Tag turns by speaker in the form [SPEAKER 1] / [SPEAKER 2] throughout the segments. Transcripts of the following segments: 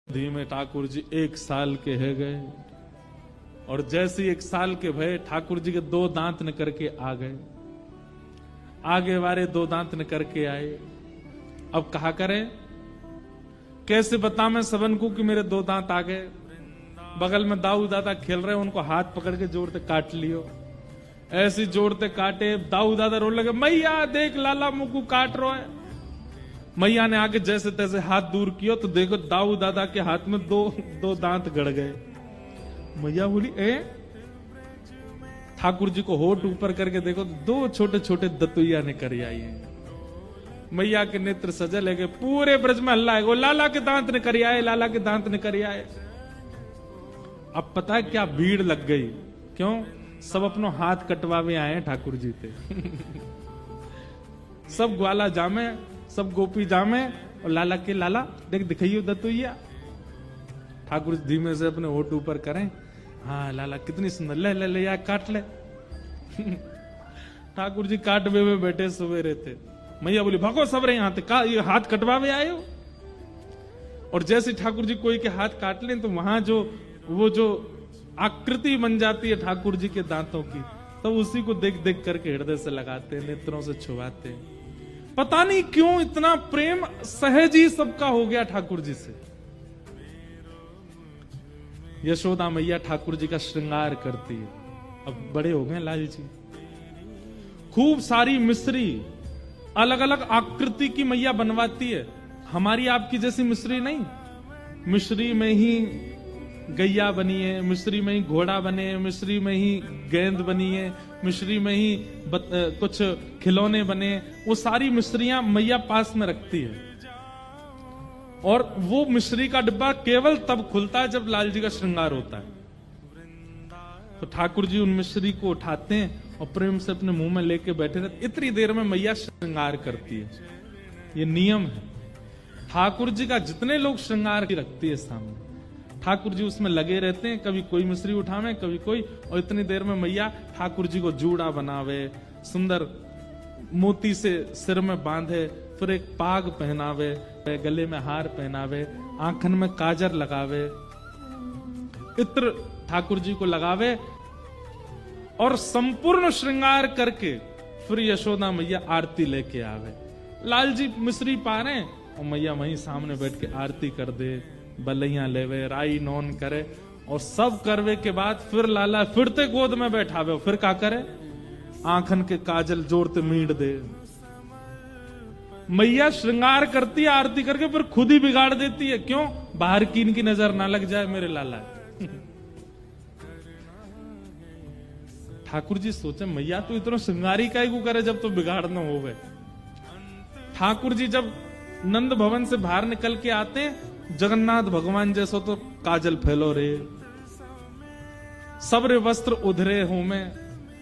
[SPEAKER 1] धीमे ठाकुर जी 1 साल के है गए और जैसे 1 साल के भय ठाकुर जी के 2 दांत न करके आ गए। आगे वाले 2 दांत न करके आए। अब कहा करें, कैसे बता मैं सबन को कि मेरे 2 दांत आ गए। बगल में दाऊ दादा खेल रहे, उनको हाथ पकड़ के जोरते काट लियो। ऐसे जोरते काटे, दाऊ दादा रोने लगे, मैया देख लाला मुकू काट रहा है। मैया ने आगे जैसे तैसे हाथ दूर किया तो देखो दाऊ दादा के हाथ में दो दांत गड़ गए। मैया बोली, ठाकुर जी को होठ ऊपर करके देखो 2 छोटे छोटे दतुइया ने कर आई है। मैया के नेत्र सजल है, पूरे ब्रज में हल्ला है, वो लाला के दांत ने करी आए, लाला के दांत ने करी आए। अब पता है क्या भीड़ लग गई, क्यों? सब अपनो हाथ कटवावे आए ठाकुर जी थे। सब ग्वाला जामे, सब गोपी जामे, और लाला के लाला देख दिखाइयो दतुइया। ठाकुर जी धीमे से अपने होठ ऊपर करें, हाँ लाला कितनी सुंदर, ले ले ले यार काट ले। ठाकुर जी काटवे हुए बैठे सवेरे थे। मैया बोली, भागो सब रहे यहाँ का ये हाथ कटवावे आए हो। और जैसे ठाकुर जी कोई के हाथ काट लें तो वहां वो जो आकृति बन जाती है ठाकुर जी के दांतों की, तो उसी को देख देख करके हृदय से लगाते हैं, नेत्रों से छुआते हैं। पता नहीं क्यों इतना प्रेम सहज ही सबका हो गया ठाकुर जी से। यशोदा मैया ठाकुर जी का श्रृंगार करती है। अब बड़े हो गए लाल जी, खूब सारी मिश्री अलग अलग आकृति की मैया बनवाती है। हमारी आपकी जैसी मिश्री नहीं, मिश्री में ही गैया बनी है, मिश्री में ही घोड़ा बने, मिश्री में ही गेंद बनी है, मिश्री में ही कुछ खिलौने बने। वो सारी मिश्रियां मैया पास में रखती है। और वो मिश्री का डिब्बा केवल तब खुलता है जब लाल जी का श्रृंगार होता है। तो ठाकुर जी उन मिश्री को उठाते हैं और प्रेम से अपने मुंह में लेके बैठे रहते। इतनी देर में मैया श्रृंगार करती है। ये नियम है। ठाकुर जी का जितने लोग श्रृंगार रखती है सामने, ठाकुर जी उसमें लगे रहते हैं। कभी कोई मिश्री उठावे, कभी कोई, और इतनी देर में मैया ठाकुर जी को जूड़ा बनावे, सुंदर मोती से सिर में बांधे, फिर एक पाग पहनावे, गले में हार पहनावे, आंखन में काजर लगावे, इत्र ठाकुर जी को लगावे, और संपूर्ण श्रृंगार करके फिर यशोदा मैया आरती लेके आवे। लाल जी मिश्री पा रहे और मैया वहीं सामने बैठ के आरती कर दे, बलैया लेवे, राई नौन करे, और सब करवे के बाद फिर लाला फिरते गोद में बैठावे। फिर क्या करे, आंखन के काजल जोड़ते मीट दे। मैया श्रृंगार करती है आरती करके, फिर खुद ही बिगाड़ देती है। क्यों? बाहर की इनकी नजर ना लग जाए मेरे लाला। ठाकुर जी सोचे, मैया तो इतना श्रृंगारी काहे को करे जब तो बिगाड़ न होवे। ठाकुर जी जब नंद भवन से बाहर निकल के आते हैं, जगन्नाथ भगवान जैसो तो काजल फैलो रे, सबरे वस्त्र उधरे हो में,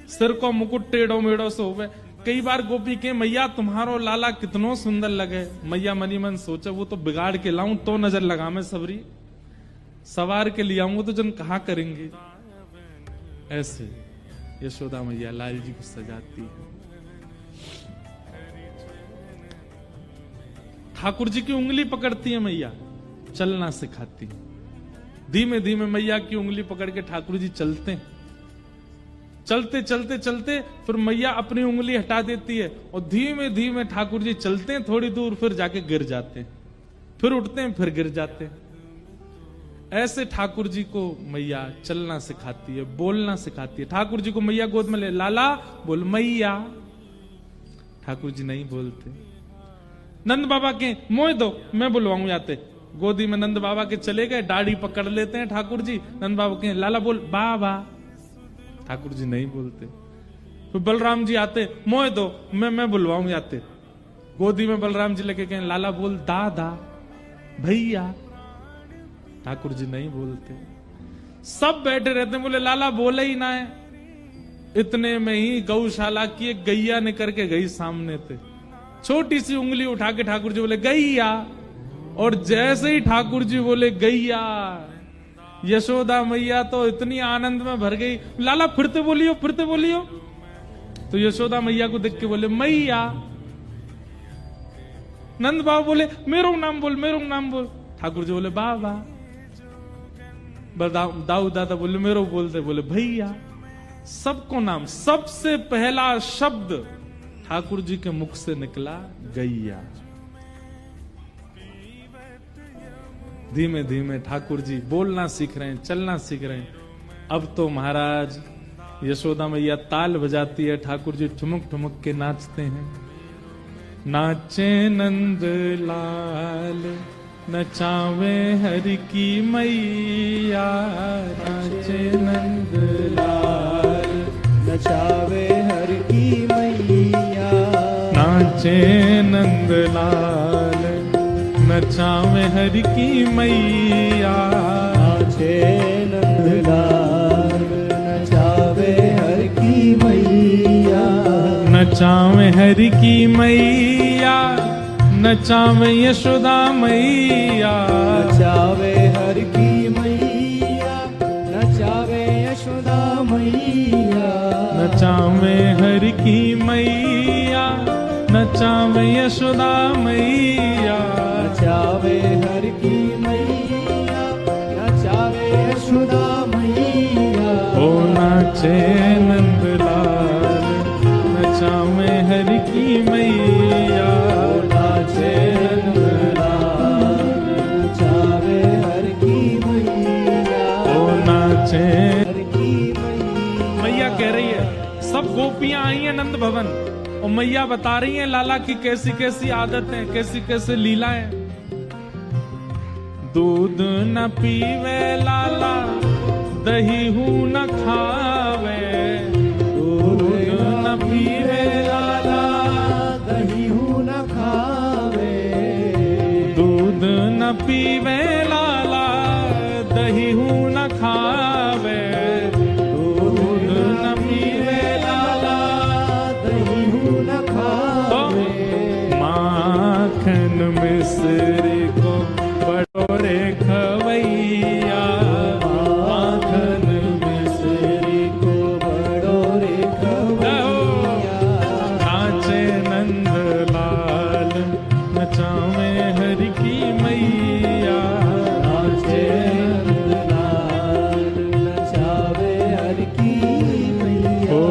[SPEAKER 1] सिर को मुकुट टेढ़ो मेढ़ो से होवे। कई बार गोपी के, मैया तुम्हारो लाला कितनो सुंदर लगे। मैया मनी मन सोचे, वो तो बिगाड़ के लाऊं तो नजर लगा मैं सबरी, सवार के ले आऊंगा तो जन कहा करेंगे। ऐसे यशोदा मैया लाल जी को सजाती है। ठाकुर जी की उंगली पकड़ती है मैया, चलना सिखाती है। धीमे धीमे मैया की उंगली पकड़ के ठाकुर जी चलते हैं। चलते चलते चलते फिर मैया अपनी उंगली हटा देती है और धीमे धीमे ठाकुर जी चलते हैं थोड़ी दूर, फिर जाके गिर जाते हैं, फिर उठते हैं, फिर गिर जाते हैं। ऐसे ठाकुर जी को मैया चलना सिखाती है, बोलना सिखाती है। ठाकुर जी को मैया गोद में ले, लाला बोल मैया। ठाकुर जी नहीं बोलते। नंद बाबा के मोह दो, मैं बुलवाऊं जाते। गोदी में नंद बाबा के चले गए, दाढ़ी पकड़ लेते हैं ठाकुर जी। नंद बाबा के लाला बोल बाबा। ठाकुर जी नहीं बोलते। फिर बलराम जी आते, मोह दो, मैं बुलवाऊं जाते। गोदी में बलराम जी लेके कहें, लाला बोल दादा भैया। ठाकुर जी नहीं बोलते। सब बैठे रहते हैं, बोले लाला बोले ही ना है। इतने में ही गौशाला की एक गैया निकल के गई सामने थे। छोटी सी उंगली उठा के ठाकुर जी बोले गैया, और जैसे ही ठाकुर जी बोले गैया, यशोदा मैया तो इतनी आनंद में भर गई। लाला फिरते बोलियो, फिरते बोलियो। तो यशोदा मैया को देख के बोले मैया। नंद बाबा बोले मेरो नाम बोल, मेरो नाम बोल। ठाकुर जी बोले बाबा। दाऊ दादा बोले मेरो बोलते, बोले भैया। सबको नाम, सबसे पहला शब्द ठाकुर जी के मुख से निकला गैया। धीमे धीमे ठाकुर जी बोलना सीख रहे हैं, चलना सीख रहे हैं। अब तो महाराज यशोदा मैया ताल बजाती है, ठाकुर जी ठुमक ठुमक के नाचते हैं। नाचे नंद लाल नचावे हरि की मैया, नाचे नंद लाल
[SPEAKER 2] नचावे हर की मैया,
[SPEAKER 1] नाचे नंद लाल नचावे हरि की मैया,
[SPEAKER 2] नाचे नंदलाल नचावे हर की मैया,
[SPEAKER 1] नचावे हरि की मैया, नचावे यशोदा मैया,
[SPEAKER 2] नचावे हर की मैया, नचावे यशोदा मैया,
[SPEAKER 1] नचावे हरि की मैया, नचावे यशोदा मैया,
[SPEAKER 2] नचावे हर की मैया, नचावे यशोदा मैया,
[SPEAKER 1] ओ नाचे नंदलाल नचावे हरि की मैया,
[SPEAKER 2] नाचे नंदलाल नचावे हर की मैया,
[SPEAKER 1] ओ नाचे।
[SPEAKER 2] हर की मैया।
[SPEAKER 1] मैया कह रही है, सब गोपियां आई हैं नंद भवन और मैया बता रही हैं लाला की कैसी कैसी आदतें, कैसी कैसी लीलाएं। दूध न पीवे लाला, दही हूं न खावे, दूध न पीवे लाला,
[SPEAKER 2] दही हूं न खावे,
[SPEAKER 1] दूध न पीवे लाला, दही हूं न खावे, दूध न पीवे लाला,
[SPEAKER 2] दही हूं न खावे,
[SPEAKER 1] माखन मिश्री को बटोरे खवैया, माखन मिश्री
[SPEAKER 2] को बड़ोरे खवैया,
[SPEAKER 1] नाचे नंद लाल नचावे हरि की मैया,
[SPEAKER 2] नाचे नंदलाल नचावे हर की मैया,
[SPEAKER 1] ओ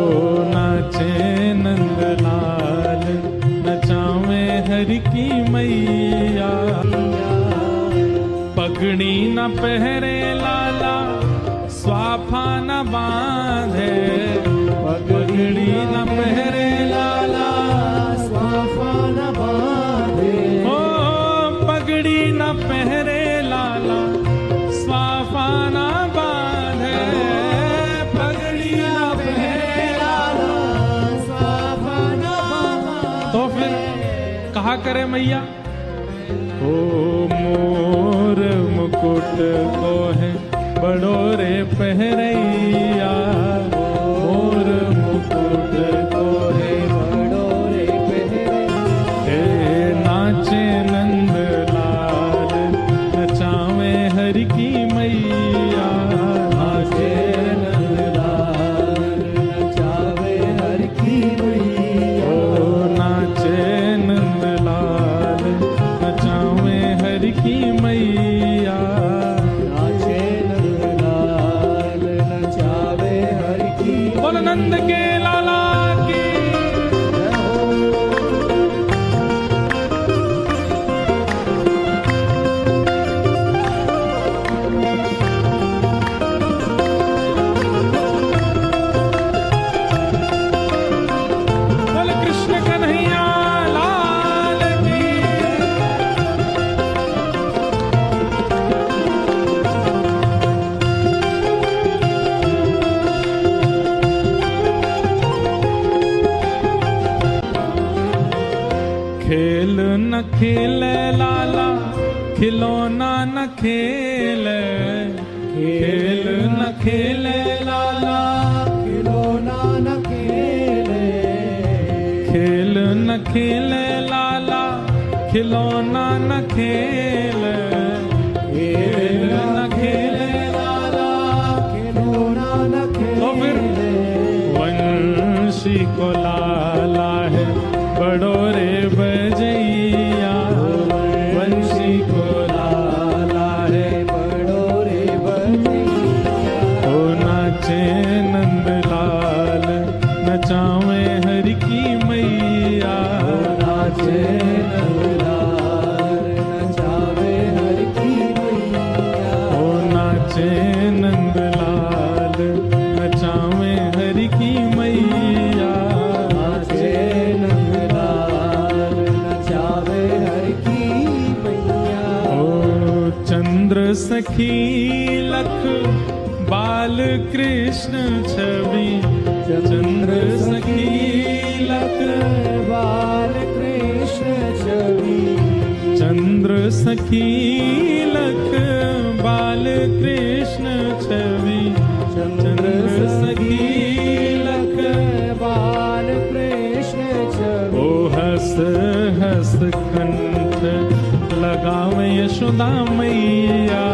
[SPEAKER 1] नाचे नंद लाल नचावे हरि की मैया। पगड़ी न पहरे लाला, स्वाफा न बांधे, पगड़ी न पहरे लाला,
[SPEAKER 2] स्वाफा न बांधे,
[SPEAKER 1] ओ पगड़ी न पहरे लाला, स्वाफा न बांधे, पगड़ी न पहरे लाला।
[SPEAKER 2] स्वाफा न बांधे।
[SPEAKER 1] तो फिर कहा करे मैया, ओ मोर मुकुट को है बड़ोरे पहरैया, मोर मुकुट को है
[SPEAKER 2] बड़ोरे पहरे,
[SPEAKER 1] हे नाचे नंद लाल नचावे हरि की मैया,
[SPEAKER 2] नाचे नंदलाल नचावे हर की मैया,
[SPEAKER 1] ओ नाचे नंद लाल नचावे हरि की मैया,
[SPEAKER 2] नाचे नंदलाल नचावे हर की
[SPEAKER 1] बोल नंद के लाला की। बोल कृष्ण कन्हैया लाल की। खेल न खेले लाला, खिलौना न खेले, खेल न खेले लाला,
[SPEAKER 2] खिलौना न खेले,
[SPEAKER 1] खेल न खेले लाला, खिलौना न खेले, खेल न खेले लाला,
[SPEAKER 2] खिलौना न
[SPEAKER 1] तो फिर
[SPEAKER 2] खेले,
[SPEAKER 1] वंशी को लाला है बड़ोरे बजैया, वंशी को लाला है
[SPEAKER 2] बड़ोरे बजैया,
[SPEAKER 1] सखी लख बाल कृष्ण छवि चंद्र सखी लख
[SPEAKER 2] बाल कृष्ण छवि
[SPEAKER 1] चंद्र सखी लख बाल कृष्ण छवि चंद्र सखी लख
[SPEAKER 2] बाल कृष्ण छवि
[SPEAKER 1] ओ हस हस कंठ लगावे यशोदा मैया